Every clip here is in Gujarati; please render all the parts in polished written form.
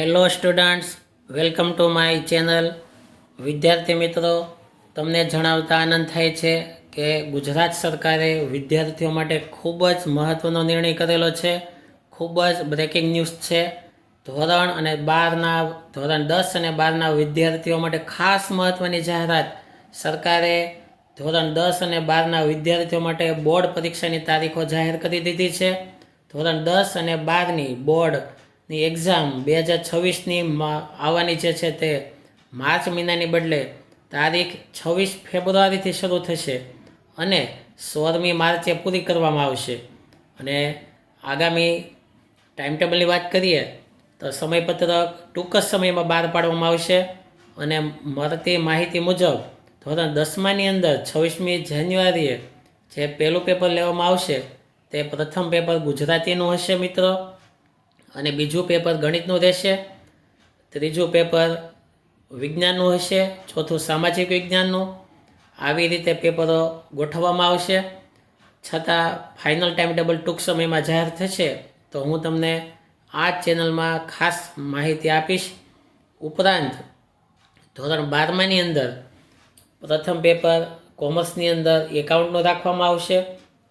Hello students, welcome to my channel. વિદ્યાર્થી મિત્રો, તમને જણાવતા આનંદ થાય છે કે ગુજરાત સરકારે વિદ્યાર્થીઓ માટે ખૂબ જ મહત્ત્વનો નિર્ણય કરેલો છે. ખૂબ જ બ્રેકિંગ ન્યૂઝ છે. ધોરણ 10 અને 12ના વિદ્યાર્થીઓ માટે ખાસ મહત્ત્વની જાહેરાત. સરકારે ધોરણ 10 અને 12ના વિદ્યાર્થીઓ માટે બોર્ડ પરીક્ષાની તારીખો જાહેર કરી દીધી છે. ધોરણ 10 અને 12ની બોર્ડની એક્ઝામ 2026ની આવવાની જે છે તે માર્ચ મહિનાની બદલે તારીખ 26 ફેબ્રુઆરીથી શરૂ થશે અને 16મી માર્ચે પૂરી કરવામાં આવશે. અને આગામી ટાઈમટેબલની વાત કરીએ તો સમયપત્રક ટૂંક જ સમયમાં બહાર પાડવામાં આવશે. અને મળતી માહિતી મુજબ ધોરણ 10માની અંદર 26મી જાન્યુઆરીએ જે પહેલું પેપર લેવામાં આવશે તે પ્રથમ પેપર ગુજરાતીનું હશે મિત્રો, અને બીજું પેપર ગણિતનું રહેશે, ત્રીજું પેપર વિજ્ઞાનનું હશે, ચોથું સામાજિક વિજ્ઞાનનું. આવી રીતે પેપરો ગોઠવવામાં આવશે. છતાં ફાઇનલ ટાઈમ ટેબલ ટૂંક સમયમાં જાહેર થશે તો હું તમને આ ચેનલમાં ખાસ માહિતી આપીશ. ઉપરાંત ધોરણ 12માની અંદર પ્રથમ પેપર કોમર્સની અંદર એકાઉન્ટનું રાખવામાં આવશે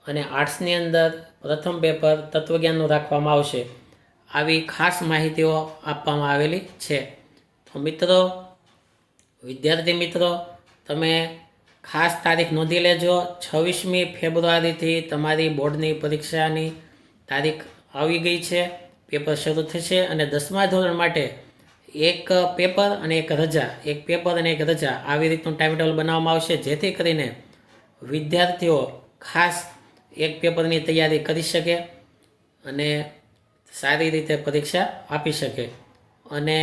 અને આર્ટ્સની અંદર પ્રથમ પેપર તત્વજ્ઞાનનું રાખવામાં આવશે. આવી ખાસ માહિતીઓ આપવામાં આવેલી છે. તો મિત્રો, વિદ્યાર્થી મિત્રો, તમે ખાસ તારીખ નોંધી લેજો. 26મી ફેબ્રુઆરીથી તમારી બોર્ડની પરીક્ષાની તારીખ આવી ગઈ છે. પેપર શરૂ થશે અને 10મા ધોરણ માટે એક પેપર અને એક રજા, એક પેપર અને એક રજા, આવી રીતનું ટાઈમટેબલ બનાવવામાં આવશે, જેથી કરીને વિદ્યાર્થીઓ ખાસ એક પેપરની તૈયારી કરી શકે અને સારી રીતે પરીક્ષા આપી શકે. અને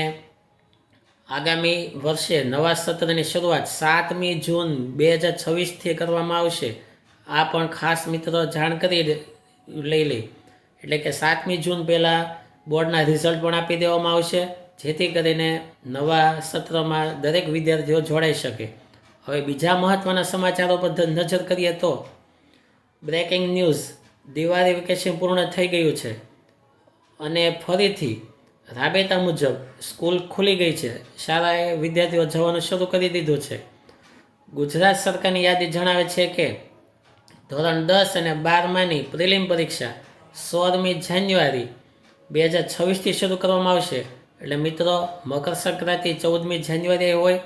આગામી વર્ષે નવા સત્રની શરૂઆત 7મી જૂન 2026થી કરવામાં આવશે. આ પણ ખાસ મિત્રો જાણ કરી લઈ લે, એટલે કે 7મી જૂન પહેલાં બોર્ડના રિઝલ્ટ પણ આપી દેવામાં આવશે, જેથી કરીને નવા સત્રમાં દરેક વિદ્યાર્થીઓ જોડાઈ શકે. હવે બીજા મહત્ત્વના સમાચારો પર નજર કરીએ તો બ્રેકિંગ ન્યૂઝ, દિવાળી વેકેશન પૂર્ણ થઈ ગયું છે અને ફરીથી રાબેતા મુજબ સ્કૂલ ખુલી ગઈ છે. શાળાએ વિદ્યાર્થીઓ જવાનું શરૂ કરી દીધું છે. ગુજરાત સરકારની યાદી જણાવે છે કે ધોરણ 10 અને 12માની પ્રિલિમ પરીક્ષા 16મી જાન્યુઆરી 2026થી શરૂ કરવામાં આવશે. એટલે મિત્રો, મકર સંક્રાંતિ 14મી જાન્યુઆરીએ હોય,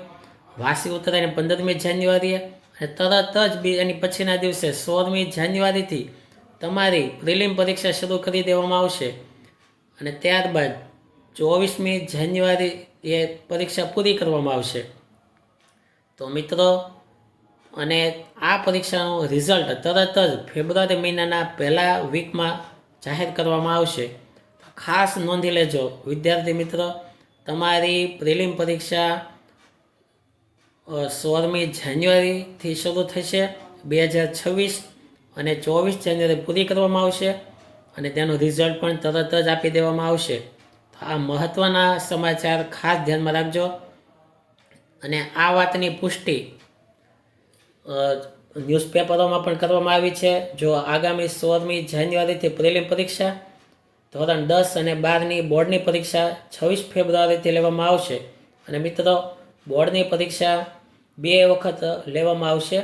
વાસી ઉત્તરાયણ 15મી જાન્યુઆરીએ, અને તરત જ એની પછીના દિવસે 16મી જાન્યુઆરીથી તમારી પ્રિલિમ પરીક્ષા શરૂ કરી દેવામાં આવશે. અને ત્યારબાદ 24મી જાન્યુઆરી એ પરીક્ષા પૂરી કરવામાં આવશે. તો મિત્રો, અને આ પરીક્ષાનું રિઝલ્ટ તરત જ ફેબ્રુઆરી મહિનાના પહેલા વીકમાં જાહેર કરવામાં આવશે. ખાસ નોંધી લેજો વિદ્યાર્થી મિત્રો, તમારી પ્રિલિમ પરીક્ષા 16મી જાન્યુઆરીથી શરૂ થશે 2026 અને 24 જાન્યુઆરી પૂરી કરવામાં આવશે અને તેનું રિઝલ્ટ પણ તરત જ આપી દેવામાં આવશે. તો આ મહત્ત્વના સમાચાર ખાસ ધ્યાનમાં રાખજો. અને આ વાતની પુષ્ટિ ન્યૂઝપેપરોમાં પણ કરવામાં આવી છે. જો આગામી 16મી જાન્યુઆરીથી પ્રિલિમ પરીક્ષા, ધોરણ 10 અને 12ની બોર્ડની પરીક્ષા 26 ફેબ્રુઆરીથી લેવામાં આવશે. અને મિત્રો, બોર્ડની પરીક્ષા 2 વખત લેવામાં આવશે.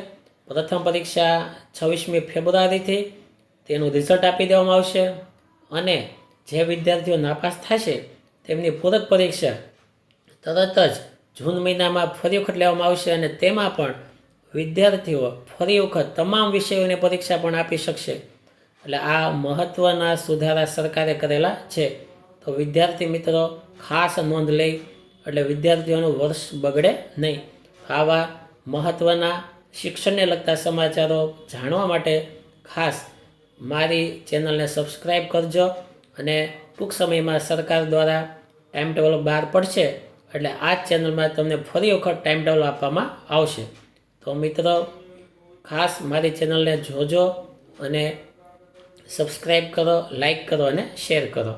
પ્રથમ પરીક્ષા 26મી ફેબ્રુઆરીથી તેનું રિઝલ્ટ આપી દેવામાં આવશે અને જે વિદ્યાર્થીઓ નાપાસ થશે તેમની પૂરક પરીક્ષા તરત જ જૂન મહિનામાં ફરી વખત લેવામાં આવશે અને તેમાં પણ વિદ્યાર્થીઓ ફરી વખત તમામ વિષયોની પરીક્ષા પણ આપી શકશે. એટલે આ મહત્ત્વના સુધારા સરકારે કરેલા છે. તો વિદ્યાર્થી મિત્રો, ખાસ નોંધ લઈ એટલે વિદ્યાર્થીઓનું વર્ષ બગડે નહીં. આવા મહત્ત્વના શિક્ષણને લગતા સમાચારો જાણવા માટે ખાસ મારી ચેનલને સબસ્ક્રાઈબ કરજો. અને ટૂંક સમયમાં સરકાર દ્વારા ટાઈમ ટેબલ બહાર પડશે એટલે આ જ ચેનલમાં તમને ફરી વખત ટાઈમ ટેબલ આપવામાં આવશે. તો મિત્રો, ખાસ મારી ચેનલને જોજો અને સબસ્ક્રાઈબ કરો, લાઈક કરો અને શેર કરો.